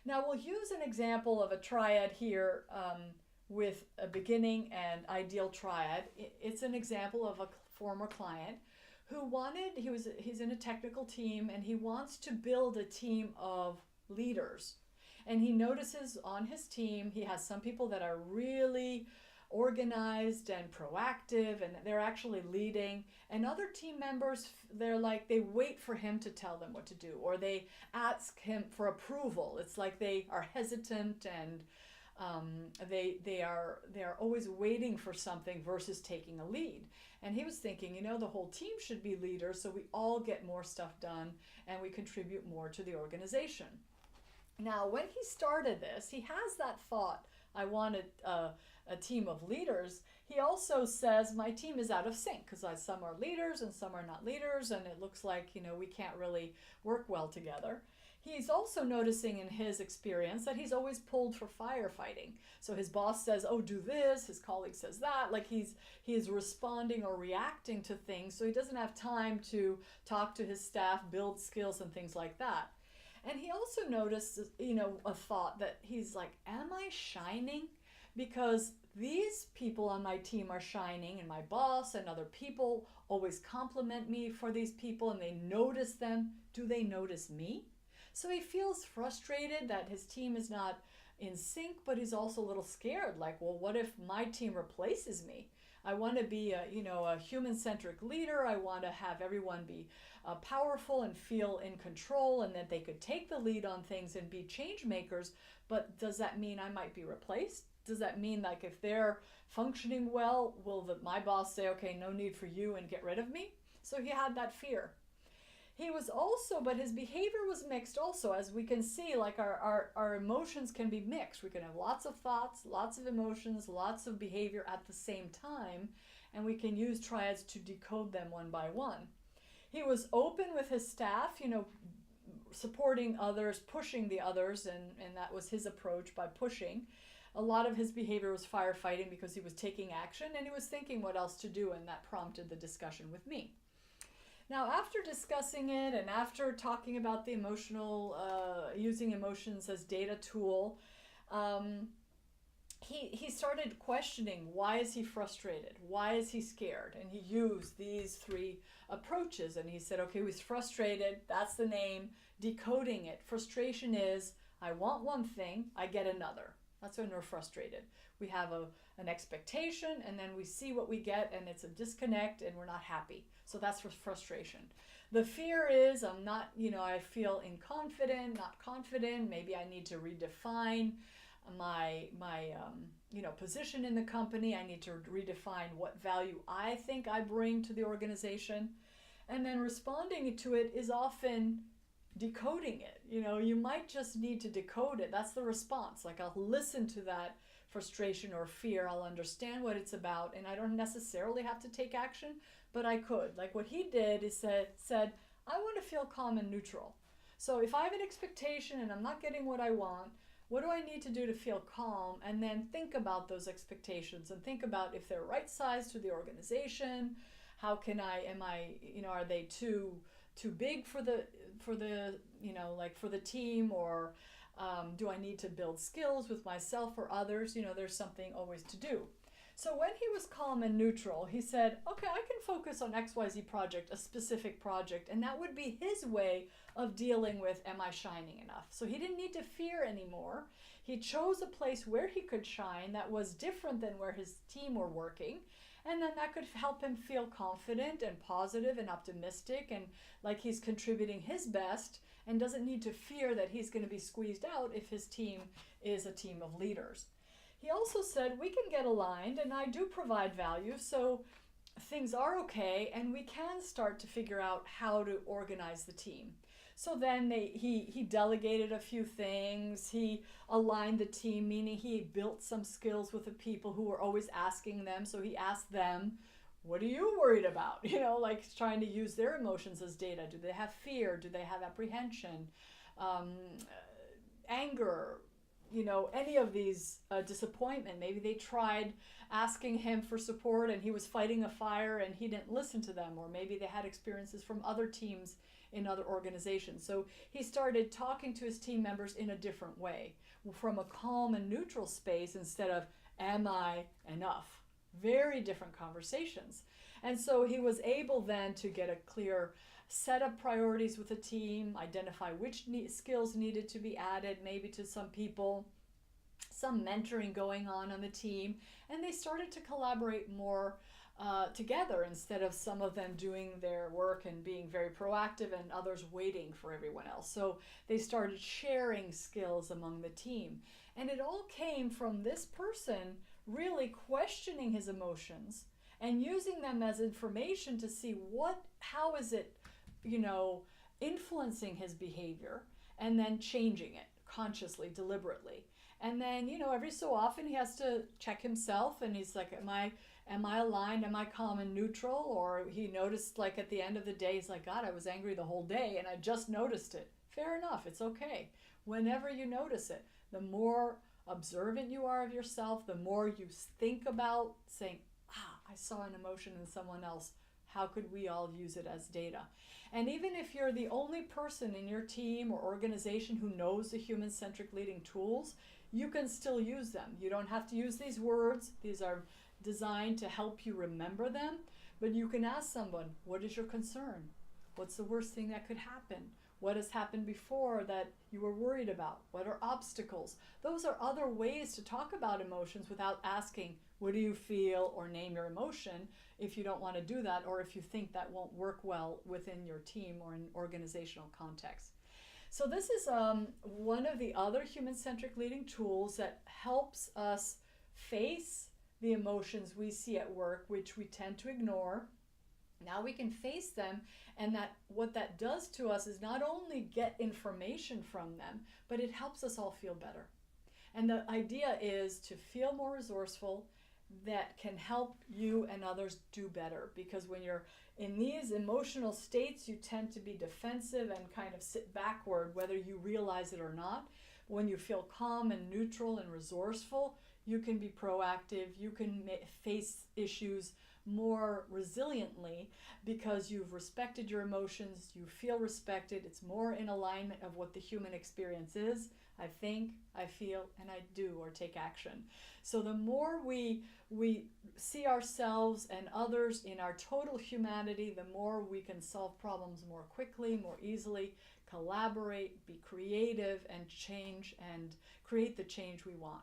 Now we'll use an example of a triad here with a beginning and ideal triad. It's an example of a former client who he's in a technical team and he wants to build a team of leaders. And he notices on his team, he has some people that are really organized and proactive and they're actually leading, and other team members, they wait for him to tell them what to do, or they ask him for approval. It's like they are hesitant and they are always waiting for something versus taking a lead. And he was thinking, the whole team should be leaders so we all get more stuff done and we contribute more to the organization. Now, when he started this, he has that thought, I wanted a team of leaders. He also says, my team is out of sync because some are leaders and some are not leaders, and it looks like, we can't really work well together. He's also noticing in his experience that he's always pulled for firefighting. So his boss says, oh, do this, his colleague says that, like he is responding or reacting to things, so he doesn't have time to talk to his staff, build skills and things like that. And he also noticed, a thought that he's like, am I shining? Because these people on my team are shining and my boss and other people always compliment me for these people and they notice them. Do they notice me? So he feels frustrated that his team is not in sync, but he's also a little scared. Like, well, what if my team replaces me? I want to be a human-centric leader. I want to have everyone be powerful and feel in control and that they could take the lead on things and be change makers. But does that mean I might be replaced? Does that mean like if they're functioning well, will my boss say, okay, no need for you and get rid of me? So he had that fear. He was also, but his behavior was mixed also. As we can see, like our emotions can be mixed. We can have lots of thoughts, lots of emotions, lots of behavior at the same time, and we can use triads to decode them one by one. He was open with his staff, supporting others, pushing the others, and that was his approach by pushing. A lot of his behavior was firefighting because he was taking action and he was thinking what else to do, and that prompted the discussion with me. Now, after discussing it and after talking about the using emotions as data tool, he started questioning, why is he frustrated? Why is he scared? And he used these three approaches. And he said, okay, he's frustrated. That's the name. Decoding it. Frustration is, I want one thing, I get another. That's when we're frustrated. We have an expectation and then we see what we get and it's a disconnect and we're not happy. So that's frustration. The fear is I'm not, I feel inconfident, not confident. Maybe I need to redefine my position in the company. I need to redefine what value I think I bring to the organization. And then responding to it is often decoding it. You might just need to decode it. That's the response. Like, I'll listen to that frustration or fear. I'll understand what it's about, and I don't necessarily have to take action, but I could. Like what he did is said, I want to feel calm and neutral. So if I have an expectation and I'm not getting what I want, what do I need to do to feel calm? And then think about those expectations and think about if they're right sized to the organization. How can are they too big for the for the team, or do I need to build skills with myself or others? There's something always to do. So when he was calm and neutral, he said, okay, I can focus on XYZ project, a specific project, and that would be his way of dealing with, am I shining enough? So he didn't need to fear anymore. He chose a place where he could shine that was different than where his team were working, and then that could help him feel confident and positive and optimistic and like he's contributing his best and doesn't need to fear that he's going to be squeezed out if his team is a team of leaders. He also said, we can get aligned and I do provide value, so things are okay and we can start to figure out how to organize the team. So then he delegated a few things, he aligned the team, meaning he built some skills with the people who were always asking them. So he asked them, what are you worried about? Like trying to use their emotions as data. Do they have fear? Do they have apprehension? Anger? any of these disappointment. Maybe they tried asking him for support and he was fighting a fire and he didn't listen to them, or maybe they had experiences from other teams in other organizations. So he started talking to his team members in a different way, from a calm and neutral space instead of, am I enough? Very different conversations. And so he was able then to get a clear set of priorities with the team, identify which skills needed to be added maybe to some people, some mentoring going on the team, and they started to collaborate more together instead of some of them doing their work and being very proactive and others waiting for everyone else. So they started sharing skills among the team. And it all came from this person really questioning his emotions and using them as information to see how is it, influencing his behavior, and then changing it consciously, deliberately. And then, every so often he has to check himself and he's like, am I aligned? Am I calm and neutral? Or he noticed, like, at the end of the day, he's like, God, I was angry the whole day and I just noticed it. Fair enough. It's okay. Whenever you notice it, the more observant you are of yourself, the more you think about saying, I saw an emotion in someone else. How could we all use it as data? And even if you're the only person in your team or organization who knows the human-centric leading tools, you can still use them. You don't have to use these words. These are designed to help you remember them. But you can ask someone, what is your concern? What's the worst thing that could happen? What has happened before that you were worried about? What are obstacles? Those are other ways to talk about emotions without asking, what do you feel, or name your emotion, if you don't want to do that, or if you think that won't work well within your team or in organizational context. So this is one of the other human-centric leading tools that helps us face the emotions we see at work, which we tend to ignore. Now we can face them, and what that does to us is not only get information from them, but it helps us all feel better. And the idea is to feel more resourceful, that can help you and others do better. Because when you're in these emotional states, you tend to be defensive and kind of sit backward, whether you realize it or not. When you feel calm and neutral and resourceful, you can be proactive, you can face issues more resiliently because you've respected your emotions, you feel respected, it's more in alignment of what the human experience is. I think, I feel, and I do, or take action. So the more we see ourselves and others in our total humanity, the more we can solve problems more quickly, more easily, collaborate, be creative, and change and create the change we want.